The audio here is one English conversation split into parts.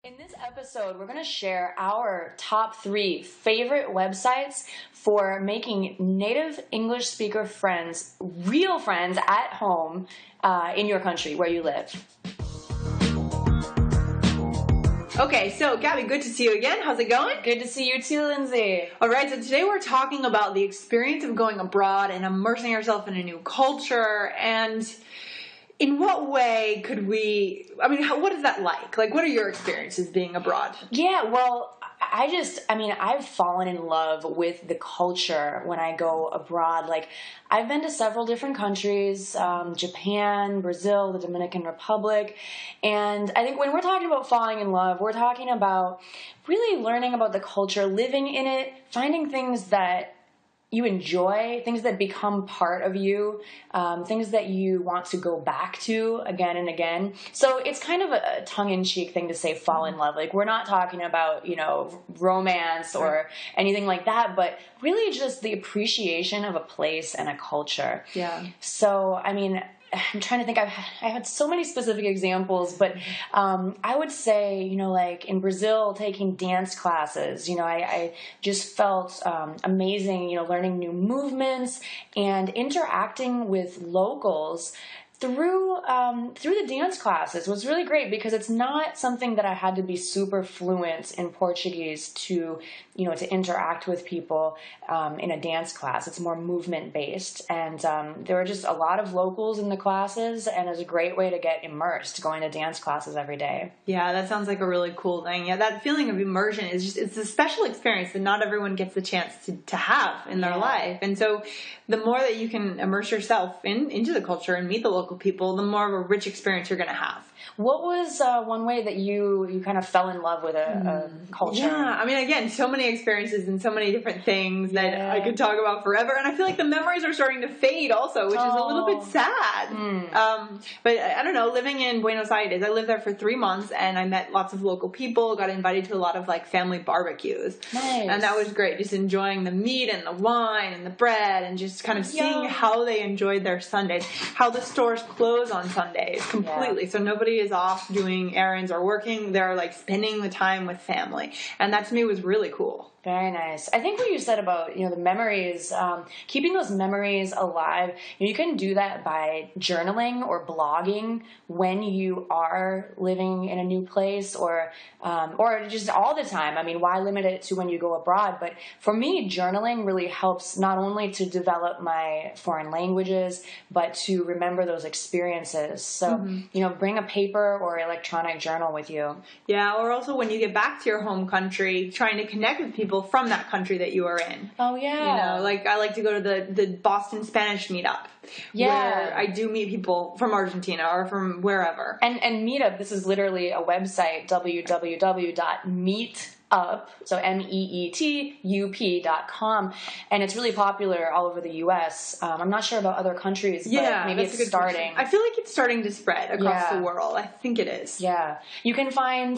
In this episode, we're going to share our top 3 favorite websites for making native English speaker friends, real friends at home in your country where you live. Okay, so Gabby, good to see you again. How's it going? Good to see you too, Lindsay. All right, so today we're talking about the experience of going abroad and immersing yourself in a new culture, and in what way could we, what is that like? Like, what are your experiences being abroad? Yeah, well, I've fallen in love with the culture when I go abroad. Like, I've been to several different countries, Japan, Brazil, the Dominican Republic, and I think when we're talking about falling in love, we're talking about really learning about the culture, living in it, finding things that you enjoy, things that become part of you, things that you want to go back to again and again. So it's kind of a tongue-in-cheek thing to say fall in love. Like, we're not talking about, romance or anything like that, but really just the appreciation of a place and a culture. Yeah. So, I'm trying to think. I had so many specific examples, but I would say, like in Brazil, taking dance classes, I just felt amazing, learning new movements and interacting with locals through the dance classes was really great, because it's not something that I had to be super fluent in Portuguese to interact with people in a dance class. It's more movement based, and there were just a lot of locals in the classes, and it was a great way to get immersed going to dance classes every day. Yeah, that sounds like a really cool thing. Yeah, that feeling of immersion it's a special experience that not everyone gets the chance to have in their life. And so the more that you can immerse yourself into the culture and meet the local people, the more of a rich experience you're going to have. What was one way that you kind of fell in love with a culture? Yeah, again, so many experiences and so many different things that I could talk about forever. And I feel like the memories are starting to fade also, which is a little bit sad. But I don't know, living in Buenos Aires, I lived there for 3 months, and I met lots of local people, got invited to a lot of family barbecues. Nice. And that was great, just enjoying the meat and the wine and the bread, and just kind of seeing how they enjoyed their Sundays, how the stores close on Sundays completely. So nobody is off doing errands or working. They're spending the time with family. And that to me was really cool. Very nice. I think what you said about, the memories, keeping those memories alive, you can do that by journaling or blogging when you are living in a new place, or just all the time. Why limit it to when you go abroad? But for me, journaling really helps not only to develop my foreign languages, but to remember those experiences. So, bring a paper or electronic journal with you. Yeah, or also when you get back to your home country, trying to connect with people from that country that you are in. Oh, yeah. I like to go to the Boston Spanish meetup. Yeah. Where I do meet people from Argentina or from wherever. And Meetup, this is literally a website, www.meetup, so MEETUP.com, and it's really popular all over the U.S. I'm not sure about other countries, but maybe it's starting. I feel like it's starting to spread across the world. I think it is. Yeah. You can find,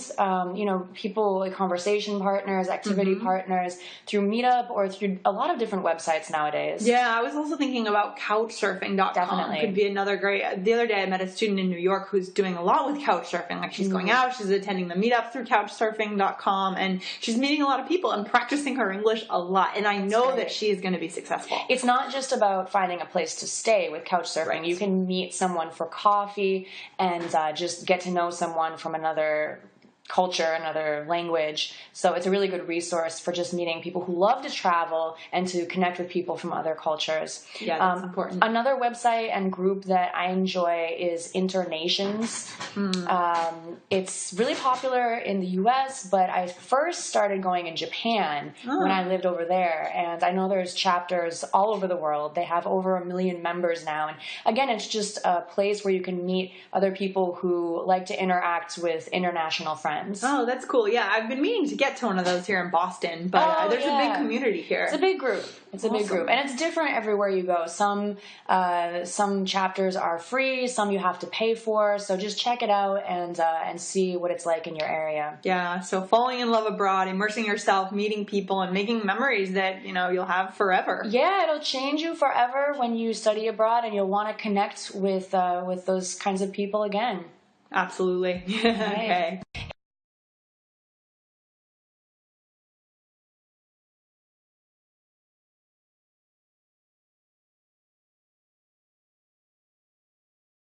people, like conversation partners, activity partners through Meetup or through a lot of different websites nowadays. Yeah, I was also thinking about couchsurfing.com. Definitely. Could be another great. The other day I met a student in New York who's doing a lot with couchsurfing. Like, she's going out, she's attending the meetup through couchsurfing.com, and she's meeting a lot of people and practicing her English a lot. And I know that she is going to be successful. It's not just about finding a place to stay with couchsurfing. Right. You can meet someone for coffee and just get to know someone from another culture, another language. So it's a really good resource for just meeting people who love to travel and to connect with people from other cultures. Yeah, that's important. Another website and group that I enjoy is Internations. It's really popular in the U.S., but I first started going in Japan when I lived over there. And I know there's chapters all over the world. They have over 1 million members now. And again, it's just a place where you can meet other people who like to interact with international friends. Oh, that's cool. Yeah, I've been meaning to get to one of those here in Boston, but there's a big community here. It's a big group. It's a big group. And it's different everywhere you go. Some chapters are free, some you have to pay for. So just check it out and see what it's like in your area. Yeah, so falling in love abroad, immersing yourself, meeting people, and making memories that, you'll have forever. Yeah, it'll change you forever when you study abroad, and you'll want to connect with those kinds of people again. Absolutely. Okay.